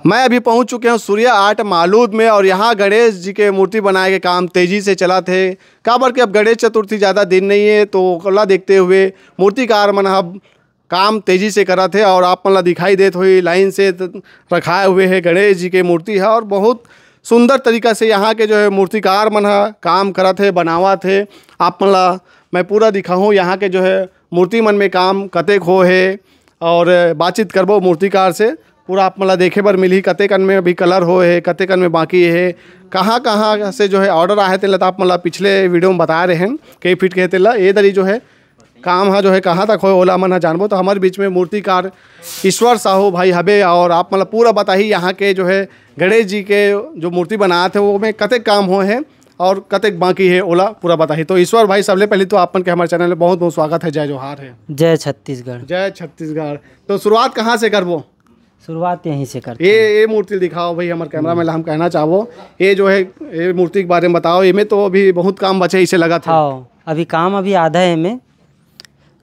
मैं अभी पहुंच चुके हैं सूर्या आर्ट मालूद में और यहाँ गणेश जी के मूर्ति बनाए के काम तेज़ी से चला थे। काबर के अब गणेश चतुर्थी ज़्यादा दिन नहीं है तो कला देखते हुए मूर्तिकार मन अब काम तेज़ी से करा थे और आप मन दिखाई देते हुए लाइन से रखाए हुए है गणेश जी के मूर्ति है और बहुत सुंदर तरीका से यहाँ के जो है मूर्तिकार मन काम करा थे बनावा थे। आप मन मैं पूरा दिखाऊँ यहाँ के जो है मूर्ति मन में काम कतेक हो है और बातचीत करबो मूर्तिकार से पूरा आप मला देखे बर मिली कतेकन में अभी कलर हो है कतेकन में बाकी है कहाँ कहाँ से जो है ऑर्डर आए थे आप मला पिछले वीडियो में बता रहे हैं कई फीट के तेला ये दरी जो है काम है जो है कहाँ तक हो ओला मन जानबो। तो हमारे बीच में मूर्तिकार ईश्वर साहू भाई हबे और आप मतलब पूरा बताही यहाँ के जो है गणेश जी के जो मूर्ति बनाए थे वो में कतेक काम हो है और कतेक बाकी है ओला पूरा बताही। तो ईश्वर भाई सबले पहले तो आपन के हमारे चैनल में बहुत बहुत स्वागत है। जय जोहार है। जय छत्तीसगढ़। जय छत्तीसगढ़। तो शुरुआत कहाँ से करबो? शुरुआत यहीं से करते ये मूर्ति दिखाओ भाई हमारे कैमरा में हम कहना चाहो ये जो है ये मूर्ति के बारे में बताओ। इनमें तो अभी बहुत काम बचे इसे लगा था। हाँ अभी काम अभी आधा है। में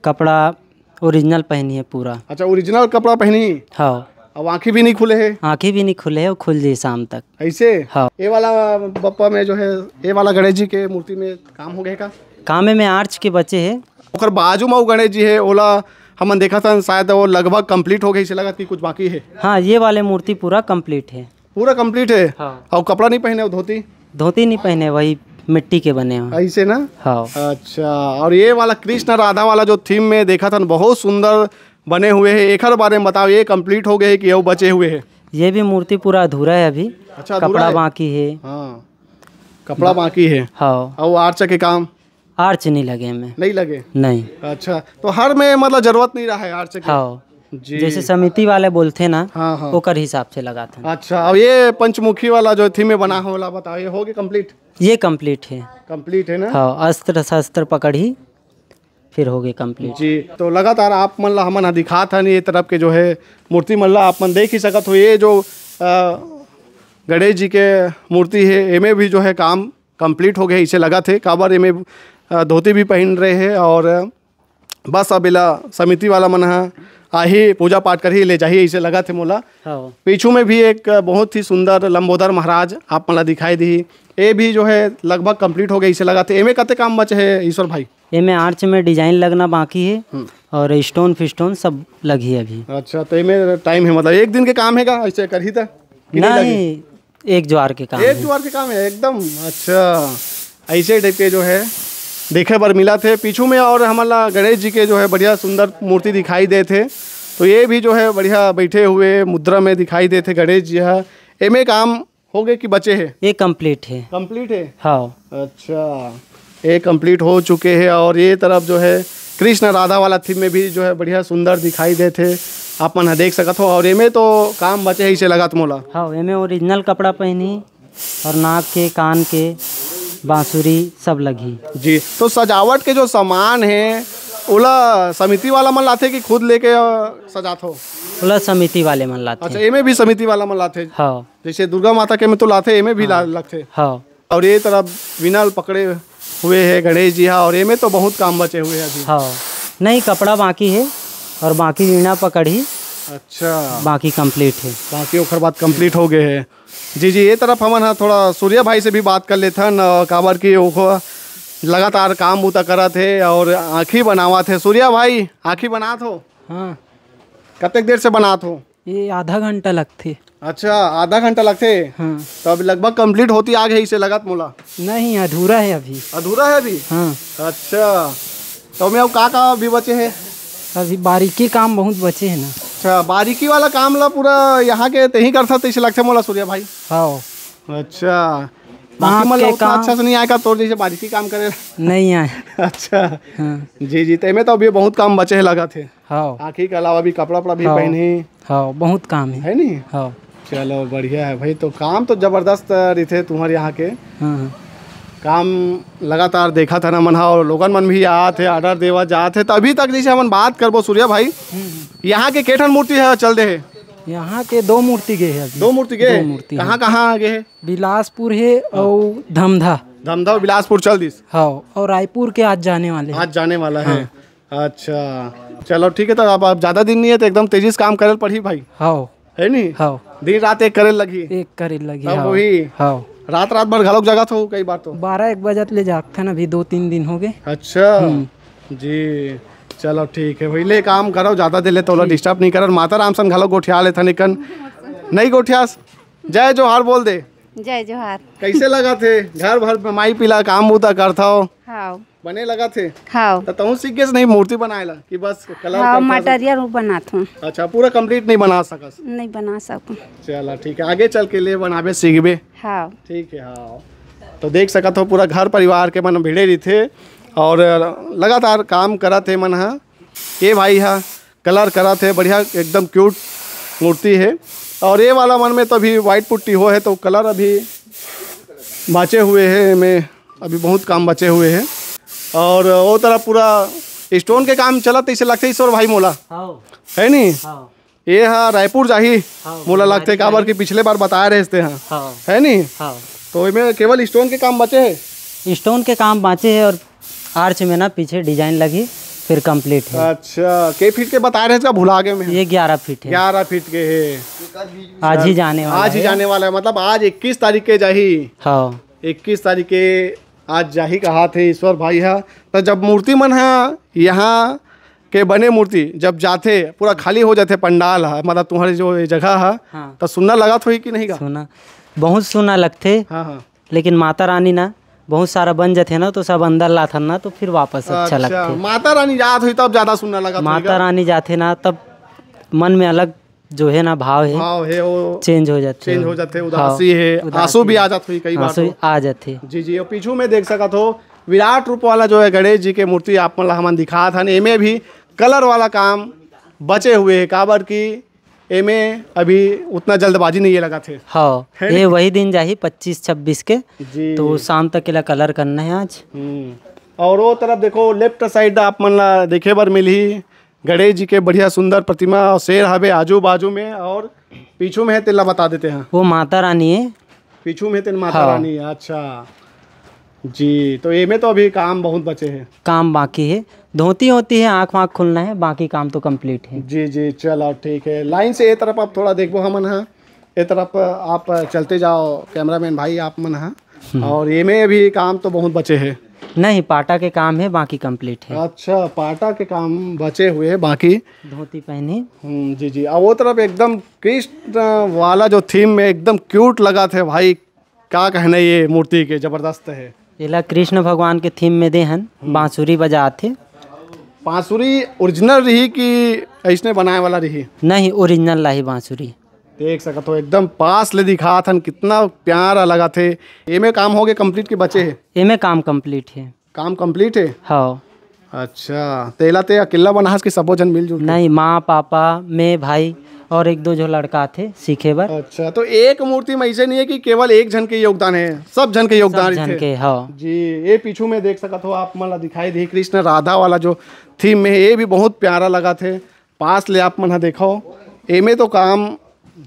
कपड़ा ओरिजिनल पहनी है पूरा। अच्छा ओरिजिनल कपड़ा पहनी। हाँ अब आँखें भी नहीं खुले है? आँखें भी नहीं खुले है वो खुल जाए शाम तक ऐसे। हाँ ये वाला बप्पा में जो है ये वाला गणेश जी के मूर्ति में काम हो गए का? काम में आर्च के बचे है और बाजू में वो गणेश जी है ओला हमन देखा था शायद वो लगभग कंप्लीट हो गई इसे लगा कि कुछ बाकी है। हाँ ये वाले मूर्ति पूरा कंप्लीट है। पूरा कंप्लीट है। हाँ। और कपड़ा नहीं पहने धोती नहीं पहने वही मिट्टी के बने हैं ऐसे ना। हाँ। अच्छा और ये वाला कृष्ण राधा वाला जो थीम में देखा था बहुत सुंदर बने हुए हैं एक बारे में बताओ ये कंप्लीट हो गए है कि वो बचे हुए हैं? ये भी मूर्ति पूरा अधूरा है अभी। अच्छा कपड़ा बाकी है। हाँ कपड़ा बाकी है। हाँ और आर्च के काम आर्च नहीं लगे में नहीं लगे नहीं। अच्छा तो हर में मतलब जरूरत नहीं रहा है आर्च के। हाँ जी जैसे समिति वाले बोलते ना। हाँ हाँ ओकर हिसाब से लगा था। अच्छा अब ये पंचमुखी वाला जो थीम में बना होला बताओ ये हो गया कंप्लीट? ये कंप्लीट है। कंप्लीट है ना। हाँ अस्त्र शस्त्र पकड़ी फिर हो गए कंप्लीट जी। तो लगातार आप मन ला हमन दिखा था ये तरफ के जो है मूर्ति मन ला आप मन देख ही सकत हो। ये जो गणेश जी के मूर्ति है इनमें भी जो है काम कंप्लीट हो गया इसे लगा थे काबर इनमें धोती भी पहन रहे हैं और बस अब इला समिति वाला मन आही पूजा पाठ कर ही ले जाइए इसे लगा थे मोला। हाँ। पीछू में भी एक बहुत ही सुंदर लंबोदर महाराज आप मला दिखाई दी ये भी जो है लगभग कंप्लीट हो गया इसे लगा थे। इनमें कते काम बचे है ईश्वर भाई? इनमें आर्च में डिजाइन लगना बाकी है और स्टोन फिस्टोन सब लगी है अभी। अच्छा तो इनमें टाइम है मतलब एक दिन के काम है का ऐसे कर ही था? नहीं एक ज्वार के काम। एक ज्वार के काम है एकदम। अच्छा ऐसे टाइप के जो है देखे पर मिला थे पीछू में और हमारा गणेश जी के जो है बढ़िया सुंदर मूर्ति दिखाई दे थे। तो ये भी जो है बढ़िया बैठे हुए मुद्रा में दिखाई दे थे गणेश जी है। इनमें काम हो गए कि बचे है? ये कंप्लीट है। कंप्लीट है। हाँ। अच्छा ये कंप्लीट हो चुके हैं और ये तरफ जो है कृष्ण राधा वाला थीम में भी जो है बढ़िया सुंदर दिखाई दे थे आप मन देख सकत हो। और इनमें तो काम बचे है इसे लगा मोला। हाँ इनमें ओरिजिनल कपड़ा पहनी और नाक के कान के बांसुरी सब लगी जी। तो सजावट के जो सामान है ओला समिति वाला मन लाते कि खुद लेके सजात हो? ओला समिति वाले मन लाते। अच्छा इनमें भी समिति वाला मन लाते। हाँ जैसे दुर्गा माता के में तो लाते इनमें भी लगते। हाँ। और ये तरफ विनल पकड़े हुए है गणेश जी और इनमें तो बहुत काम बचे हुए हैं अभी। हाँ नहीं कपड़ा बाकी है और बाकी वीणा पकड़ी। अच्छा बाकी कंप्लीट है। बाकी ओखर बात कंप्लीट हो गए है। जी ये तरफ हमन थोड़ा सूर्या भाई से भी बात कर लेते हैं काबर की ओखो लगातार काम बूता करा थे और आँखी बनावा थे। सूर्या भाई आँखी बनात हो? हाँ। कतेक देर से बनात हो? ये आधा घंटा लगते। अच्छा आधा घंटा लगते। हाँ। तो अभी लगभग कंप्लीट होती आ गई इसे लगत मोला? नहीं अधूरा है अभी। अधूरा है अभी? हाँ। अच्छा तो मैं अब का भी बचे है? अभी बारीकी काम बहुत बचे है ना। अच्छा बारीकी वाला काम ला पूरा यहाँ के तही करता तो इसे लगते मोला सूर्या भाई? हाँ। अच्छा बाकी मतलब उतना अच्छा से नहीं आएगा तो जैसे बारीकी काम करे नहीं आए। अच्छा। हाँ। जी तो इनमें तो अभी बहुत काम बचे है लगा थे। हाँ। आँखी के अलावा भी कपड़ा वपड़ा भी पहनी। हाँ बहुत काम है नहीं। हाँ। चलो बढ़िया है भाई। तो काम तो जबरदस्त रहे तुम्हारे यहाँ के। हाँ। काम लगातार देखा था ना मन और लोगन मन भी आते ऑर्डर देवा जाते तो अभी तक जैसे हम बात करबो सूर्या भाई यहाँ के केठन मूर्ति है चल दे है? यहाँ के दो मूर्ति गए है। दो मूर्ति गए कहाँ कहाँ गए है? बिलासपुर है और धमधा बिलासपुर चल दिस। हाँ और रायपुर के आज जाने वाला है। अच्छा चलो ठीक है। तो अब ज़्यादा दिन नहीं है तो एकदम तेजी से काम करे पड़ी भाई। हाँ है नहीं। हाँ दिन रात एक करे लगी एक करे लगी। तब हाँ वही हाँ रात रात भर घलोक जगह हो कई बार तो 12-1 बजे ले जागते ना, अभी 2-3 दिन हो गए। अच्छा जी चलो ठीक है भाई ले काम करो ज़्यादा दिले तो डिस्टर्ब नहीं कर माता राम सन घलो गोठिया ले था निकन नहीं गोठियास जय जोहार बोल दे। जय जोहार। कैसे लगा थे घर भर में माई पिला काम बूता करता हो हाँ बने लगा थे हाँ तो तुम सीख गए नहीं मूर्ति बनाएला कि बस कलर हाँ करता मटेरियल बनाता हूँ। अच्छा पूरा कंप्लीट नहीं बना सकस नहीं बना सकूँ। चला ठीक है आगे चल के लिए बनाबे सीखबे। हाँ ठीक है हाँ तो देख सकत हो पूरा घर परिवार के मन भिड़े रही थे और लगातार काम करा थे मन हा ये भाई हा कलर करा थे बढ़िया एकदम क्यूट मूर्ति है और ये वाला मन में तो अभी वाइट पुट्टी हो है तो कलर अभी बचे हुए हैं में अभी बहुत काम बचे हुए हैं और वो तरफ पूरा स्टोन के काम चलत ऐसे लगते ईश्वर भाई मोला है नहीं ये हाँ रायपुर जाही मोला लगते काबर की पिछले बार बताए रहे थे हाँ है नहीं तो इसमें केवल स्टोन के काम बचे हैं। स्टोन के काम बाँचे हैं और आर्च में ना पीछे डिजाइन लगी फिर कंप्लीट है। अच्छा के फीट के बता रहे थे भुला गए में ये 11 फीट है। 11 फीट के है आज ही जाने वाला आज ही जाने वाला है मतलब आज 21 तारीख के जाही। हाँ 21 तारीख के आज जाही कहा थे ईश्वर भाई है तो जब मूर्ति मन है यहाँ के बने मूर्ति जब जाते पूरा खाली हो जाते पंडाल है मतलब तुम्हारी जो जगह है हाँ। तो सुनना लगा थोड़ी कि नहीं का सुना बहुत सुना लगते हाँ हाँ लेकिन माता रानी ना बहुत सारा बन जाते ना तो सब अंदर लाथन ना तो फिर वापस अच्छा लगते। माता रानी याद हुई तब ज्यादा सुनना लगा माता रानी जाते ना तब मन में अलग जो है ना भाव है वो चेंज हो जाते उदासी है आंसू भी आ जाते कई बार तो। आ जाते जी और पीछू में देख सका तो विराट रूप वाला जो है गणेश जी के मूर्ति आप मतलब हम दिखा था एमे भी कलर वाला काम बचे हुए है काबर की एमे अभी उतना जल्दबाजी नहीं ये लगा थे। हाँ ये वही दिन जाही 25-26 के जी तो शाम तक के लिए कलर करना है आज। और वो तरफ देखो लेफ्ट साइड आप मन ला देखे बर मिली गणेश जी के बढ़िया सुंदर प्रतिमा और शेर हवे आजू बाजू में और पीछू में है तेला बता देते हैं वो माता रानी है पीछू में तेल माता रानी है। अच्छा जी तो ये में तो अभी काम बहुत बचे हैं काम बाकी है धोती होती है आँख वाँख खुलना है बाकी काम तो कंप्लीट है। जी चलो ठीक है लाइन से ये तरफ आप थोड़ा देखो हमन हाँ ये तरफ आप चलते जाओ कैमरामैन भाई आप मन हाँ और ये में भी काम तो बहुत बचे हैं। नहीं पाटा के काम है बाकी कंप्लीट है। अच्छा पाटा के काम बचे हुए हैं बाकी धोती पहनी। जी और वो तरफ एकदम कृष्ण वाला जो थीम में एकदम क्यूट लगा थे भाई क्या कहना ये मूर्ति के जबरदस्त है। इला कृष्ण भगवान के थीम में दे हन बांसुरी बजाते बांसुरी ओरिजिनल रही कि ऐसने बनाए वाला रही नहीं ओरिजिनल लाही बांसुरी देख सकते हो एकदम पास ले दिखा था कितना प्यारा लगा थे। ये में काम हो गए कंप्लीट के बचे है ये में काम कंप्लीट है। काम कंप्लीट है हाँ। अच्छा तेला ते अकेला बनास के सबो जन मिलजुल नहीं माँ पापा मैं भाई और 1-2 जो लड़का थे सीखे बर। अच्छा तो एक मूर्ति में ऐसे नहीं है कि केवल एक जन के योगदान है सब जन के योगदान जन के हाँ। जी ये पीछू में देख सकते हो आप मन दिखाई दी कृष्ण राधा वाला जो थीम में है ये भी बहुत प्यारा लगा थे पास ले आप मन देखो ए में तो काम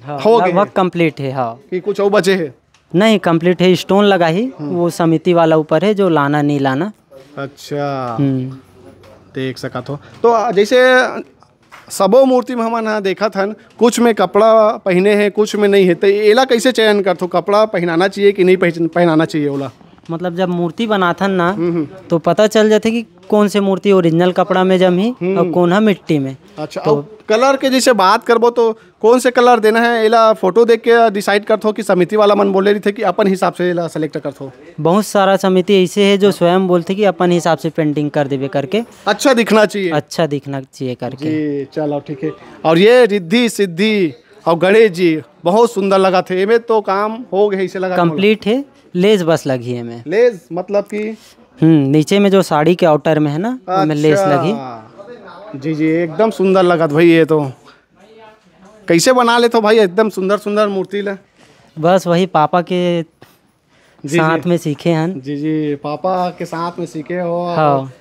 हो गया लगभग कंप्लीट है हाँ कि कुछ और बचे है नहीं कंप्लीट है स्टोन लगा ही वो समिति वाला ऊपर है जो लाना नहीं लाना। अच्छा देख सका तो जैसे सबो मूर्ति में हम देखा था कुछ में कपड़ा पहने हैं कुछ में नहीं है तो एला कैसे चयन करते कपड़ा पहनाना चाहिए कि नहीं पहनाना चाहिए ओला मतलब जब मूर्ति बनाथन ना तो पता चल जाते कि कौन से मूर्ति ओरिजिनल कपड़ा में जमी और कौन है मिट्टी में। अच्छा तो कलर के जैसे बात करबो तो कौन से कलर देना है एला फोटो देख के डिसाइड करते हो कि समिति वाला मन बोले रही थे कि अपन हिसाब से एला सेलेक्ट करते हो। बहुत सारा समिति ऐसे है जो स्वयं बोलते कि अपन हिसाब से पेंटिंग कर देवे करके अच्छा दिखना चाहिए करके। जी चलो ठीक है। और ये रिद्धि सिद्धि और गणेश जी बहुत सुंदर लगा थे इनमें तो काम हो गया इसे लगा कंप्लीट है लेस बस लगी है में लेस मतलब कि नीचे में जो साड़ी के आउटर में है ना उसमें लेस लगी। जी एकदम सुंदर लगा भाई ये तो कैसे बना ले तो भाई एकदम सुंदर सुंदर मूर्ति ला बस वही पापा के साथ में सीखे हैं। जी पापा के साथ में सीखे हो। हाँ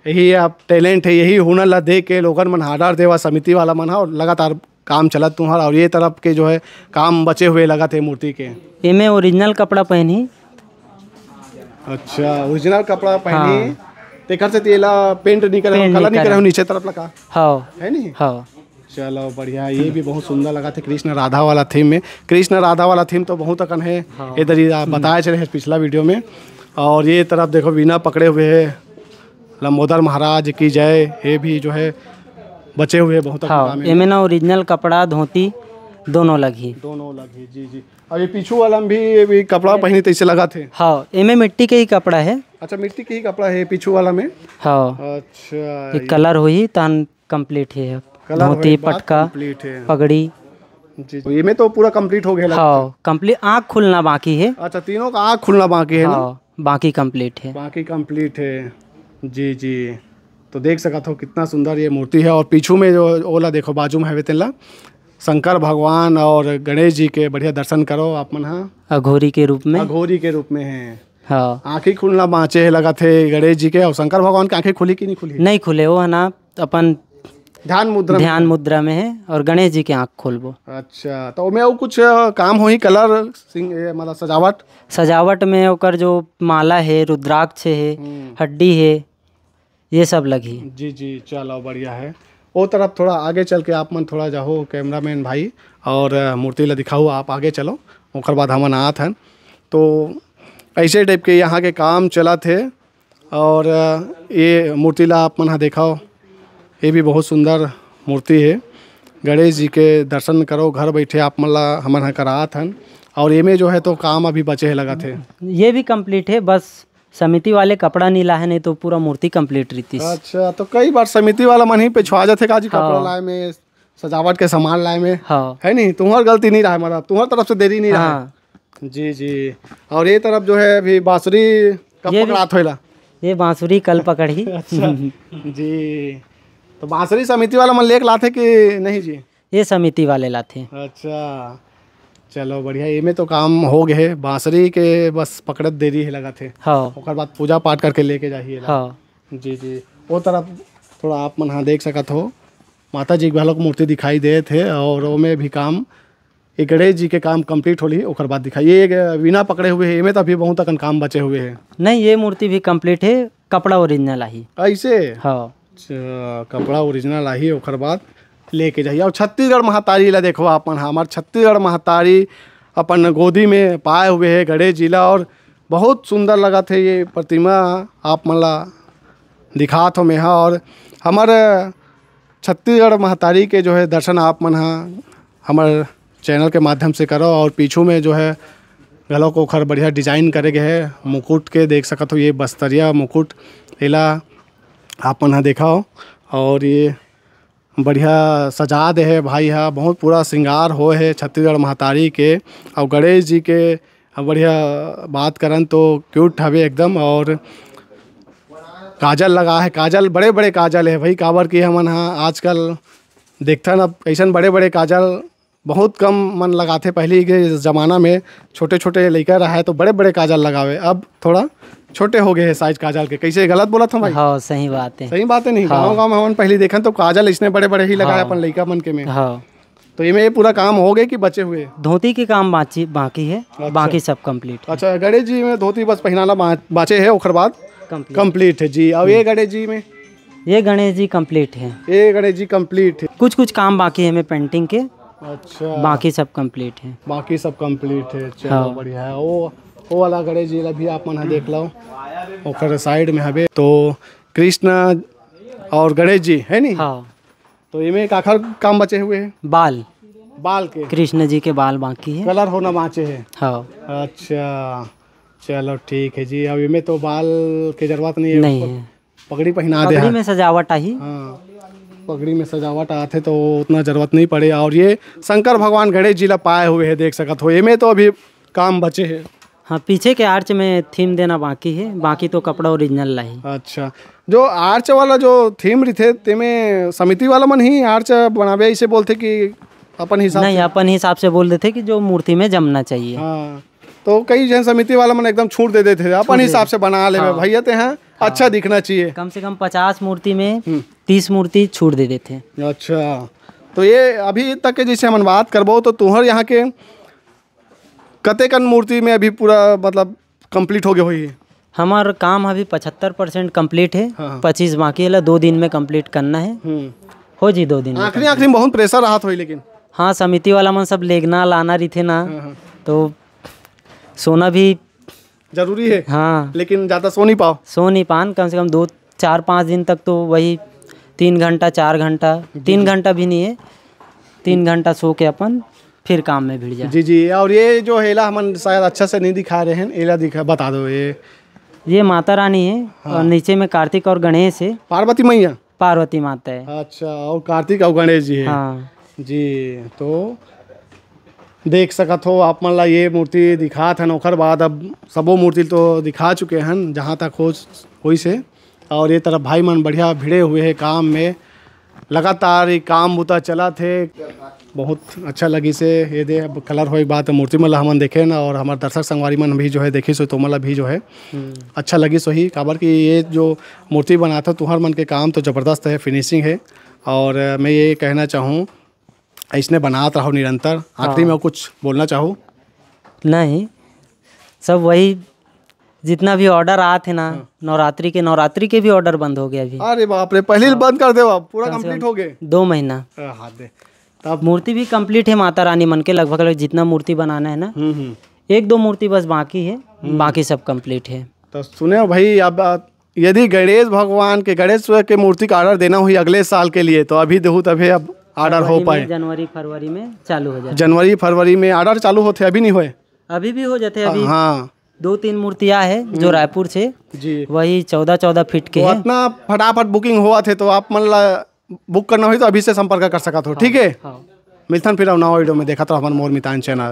यही आप टैलेंट है यही हुनर ला दे के लोगन मन हार्डर देवा समिति वाला मन और लगातार काम चलत तुम्हारा और ये तरफ के जो है काम बचे हुए लगा थे मूर्ति के ये में ओरिजिनल कपड़ा पहनी। अच्छा ओरिजिनल कपड़ा पहनी हाँ। तेकर से तेला पेंट नहीं करे कलर नहीं करे नीचे तरफ लगा हाँ है नहीं हाँ चलो बढ़िया, ये भी बहुत सुंदर लगा था कृष्ण राधा वाला थीम में। कृष्ण राधा वाला थीम तो बहुत अकन है। इधर ही आप बताए चले हैं पिछला वीडियो में। और ये तरफ देखो वीणा पकड़े हुए है, लंबोदर महाराज की जय, ये भी जो है बचे हुए बहुत। हाँ, इनमें ना ओरिजिनल कपड़ा धोती दोनों लगी। दोनों लगी जी जी। और ये पीछू वाला में भी कपड़ा पहनी तो इससे लगा थे। हाँ, इनमें मिट्टी के ही कपड़ा है। अच्छा, मिट्टी के ही कपड़ा है पीछू वाला में। हाँ, अच्छा, ये कलर हुई तन कंप्लीट है। धोती पटका कंप्लीट है पगड़ी जी। ये में तो पूरा कंप्लीट हो गया। हाँ, कंप्लीट। आँख खुलना बाकी है। अच्छा, तीनों का आँख खुलना बाकी है ना? हाँ, बाकी कंप्लीट है। बाकी कंप्लीट है जी जी। तो देख सकते हो कितना सुंदर ये मूर्ति है। और पीछू में जो ओला देखो बाजू में है तेला शंकर भगवान और गणेश जी के बढ़िया दर्शन करो आप मन। हाँ, अघोरी के रूप में। अघोरी के रूप में है। हाँ, आँखें खुलना बाँचे है लगा थे गणेश जी के। और शंकर भगवान की आँखें खुली कि नहीं खुली? नहीं खुले, वो है ना अपन ध्यान मुद्रा में है। और गणेश जी के आँख खोलबो। अच्छा, तो मैं वो कुछ काम हो ही कलर मतलब सजावट में ओकर जो माला है, रुद्राक्ष है, हड्डी है, ये सब लगी जी जी। चलो बढ़िया है। वो तरफ थोड़ा आगे चल के आप मन थोड़ा जाओ कैमरामैन भाई, और मूर्ति ला दिखाओ। आप आगे चलो, ओकर बाद हमन आत हैं। तो ऐसे टाइप के यहाँ के काम चला थे। और ये मूर्ति ला आप मन हाँ देखाओ, ये भी बहुत सुंदर मूर्ति है। गणेश जी के दर्शन करो घर बैठे आप मन ला हमन हाँ करात हैं। और ये में जो है तो काम अभी बचे है लगा थे। ये भी कंप्लीट है, बस समिति वाले कपड़ा नहीं लाए, नहीं तो पूरा मूर्ति कंप्लीट रहती। अच्छा, तो कई बार समिति वाला मन ही पे छुआ जाते काजी कपड़ा लाए में, सजावट के सामान लाए में। हाँ, है नहीं, तुम्हारी गलती नहीं रहा, मतलब तुम्हारी तरफ से देरी नहीं रहा। जी जी। और ये तरफ जो है अभी बांसुरी कब पकड़ात होइला? ये बांसुरी कल पकड़ी। अच्छा जी। तो बांसुरी समिति वाला मन लेके लाते कि नहीं जी? ये समिति वाले लाते। अच्छा, चलो बढ़िया। ये में तो काम हो गए है, बांसुरी के बस पकड़त देरी है लगा थे। हाँ, और बाद पूजा पाठ करके लेके जाइए। हाँ जी जी। वो तरफ थोड़ा आप मन हाँ देख सकत हो, माता जी वालों को मूर्ति दिखाई दे थे। और वो में भी काम ये गणेश जी के काम कंप्लीट हो ली, और बाद दिखाई ये वीणा पकड़े हुए है। ये में तो अभी बहुत अकन काम बचे हुए हैं। नहीं, ये मूर्ति भी कंप्लीट है, कपड़ा ओरिजिनल आई ऐसे। हाँ, कपड़ा ओरिजिनल आई, और बाद लेके जाइए। और छत्तीसगढ़ महतारी ला देखो आप मन, हमारे छत्तीसगढ़ महतारी अपन गोदी में पाए हुए है गणेश जी ला। और बहुत सुंदर लगा थे ये प्रतिमा आप मन ला दिखात हो में। और हमारे छत्तीसगढ़ महतारी के जो है दर्शन आप मन हमारे चैनल के माध्यम से करो। और पीछू में जो है गलों को खर बढ़िया डिजाइन करे गए है मुकुट के, देख सकते हो ये बस्तरिया मुकुट एला आप मन देखाओ। और ये बढ़िया सजा दे है भाई। हाँ, बहुत पूरा श्रृंगार हो है छत्तीसगढ़ महतारी के। और गणेश जी के बढ़िया बात करन तो क्यूट हवे एकदम। और काजल लगा है, काजल बड़े बड़े काजल है भाई। काबर की हमन हाँ आजकल देखथन अब ऐसा बड़े बड़े काजल बहुत कम मन लगाते। पहले के ज़माना में छोटे छोटे लड़का रहा है तो बड़े बड़े काजल लगावे, अब थोड़ा छोटे हो गए हैं साइज काजल के। कैसे गलत बोला था भाई? हाँ, सही बात है। सही बात है नहीं? गाँव गाँव में हमन पहले देखन तो काजल इसने बड़े बड़े ही लगाए अपन लड़का मन के में। हाँ, तो ये पूरा काम हो गए कि बचे हुए? धोती के काम बाकी है। अच्छा। बाकी सब कंप्लीट है। अच्छा, गणेश जी में धोती बस पहनाना बाचे है, और बाद कंप्लीट है जी। और ये गणेश जी में? ये गणेश जी कंप्लीट है। ये गणेश जी कंप्लीट है। कुछ कुछ काम बाकी है में पेंटिंग के। अच्छा, बाकी सब कंप्लीट है। बाकी सब कंप्लीट है। चलो हाँ, बढ़िया है। वो वाला गणेश जी भी आप मन देख लो, और साइड में हवे तो कृष्ण और गणेश जी है नहीं? हाँ, तो इनमें आखिर काम बचे हुए हैं बाल के। कृष्ण जी के बाल बाकी है, कलर होना बाँचे है। हाँ। अच्छा, चलो ठीक है जी। अब इनमें तो बाल की जरूरत नहीं है। नहीं है, पगड़ी पहना दे। पगड़ी में सजावट आई। हाँ, पगड़ी में सजावट आते तो उतना जरूरत नहीं पड़े। और ये शंकर भगवान गणेश जी ला पाए हुए है, देख सकते हो। ये में तो अभी काम बचे है। हाँ, पीछे के आर्च में थीम देना बाकी है, बाकी तो कपड़ा ओरिजिनल लाई। अच्छा, जो आर्च वाला जो थीम रही थे तेमें समिति वाला मन ही आर्च बनावे इसे बोलते कि अपन हिसाब? नहीं, अपन हिसाब से बोल देते कि जो मूर्ति में जमना चाहिए। हाँ, तो कई जन समिति वाला मन एकदम छूट दे देते थे, अपन हिसाब से बना ले भैया ते हैं। अच्छा दिखना चाहिए। कम से कम 50 मूर्ति में 30 मूर्ति छूट दे देते। अच्छा, तो ये अभी तक के जैसे हम बात करबो तो तुम्हारे यहाँ के कतेकन मूर्ति में अभी पूरा मतलब कंप्लीट हो गए हुई है? हमारा काम अभी 75% कंप्लीट है। हाँ। 25 बाकी है, 2 दिन में कंप्लीट करना है। हो जी 2 दिन में। आखिरी में बहुत प्रेशर रहा था लेकिन। हाँ, समिति वाला मन सब लेगना लाना रही थे ना, तो सोना भी जरूरी है। हाँ, लेकिन ज़्यादा सो नहीं पाओ। सो नहीं पान, कम से कम 2-4-5 दिन तक तो वही 3 घंटा 4 घंटा, 3 घंटा भी नहीं है, 3 घंटा सो के अपन फिर काम में भिड़ जाए। जी जी। और ये जो हेला हम शायद अच्छा से नहीं दिखा रहे हैं, एला दिखा बता दो। ये माता रानी है। हाँ। और नीचे में कार्तिक और गणेश है। पार्वती मैया, पार्वती माता है। अच्छा, और कार्तिक और गणेश जी है। हाँ जी। तो देख सकत हो आप मन ला ये मूर्ति दिखात हन, ओकर बाद अब सबो मूर्ति तो दिखा चुके हैं जहाँ तक हो से। और ये तरफ भाई मन बढ़िया भिड़े हुए हैं काम में, लगातार ये काम बुता चला थे। बहुत अच्छा लगी से ये दे अब कलर हो बात मूर्ति मन ला हमन देखे ना, और हमारे दर्शक संगवारी मन भी जो है देखी सो तो मला भी जो है अच्छा लगी सो ही। काबर कि ये जो मूर्ति बनाता तुहर मन के काम तो ज़बरदस्त है, फिनिशिंग है। और मैं ये कहना चाहूँ इसने बनात रहो निरंतर। आखिरी में कुछ बोलना चाहूँ? नहीं, सब वही जितना भी ऑर्डर आए थे ना, नवरात्रि के भी ऑर्डर बंद हो गया अभी। अरे बाप रे, पहले ही बंद कर दे, पूरा कंप्लीट हो गए 2 महीना। हाथ दे तब। मूर्ति भी कंप्लीट है माता रानी मन के, लगभग जितना मूर्ति बनाना है ना, 1-2 मूर्ति बस बाकी है, बाकी सब कंप्लीट है। तो सुने भाई, अब यदि गणेश भगवान के गणेश के मूर्ति का ऑर्डर देना हुई अगले साल के लिए, तो अभी देहू तभी अब ऑर्डर हो पाए। जनवरी फरवरी में चालू हो जाए। जनवरी फरवरी में ऑर्डर चालू होते, अभी नहीं हुए? अभी भी हो जाते। अभी हाँ 2-3 मूर्तियाँ है जो रायपुर से जी, वही 14-14 फीट के तो है। इतना फटाफट बुकिंग हुआ थे, तो आप मन ला बुक करना हुई तो अभी से संपर्क कर सकते हो। ठीक है, हाँ। मिलथन फिर नवा वीडियो में देखा तो हमारे मोर मितान चैनल।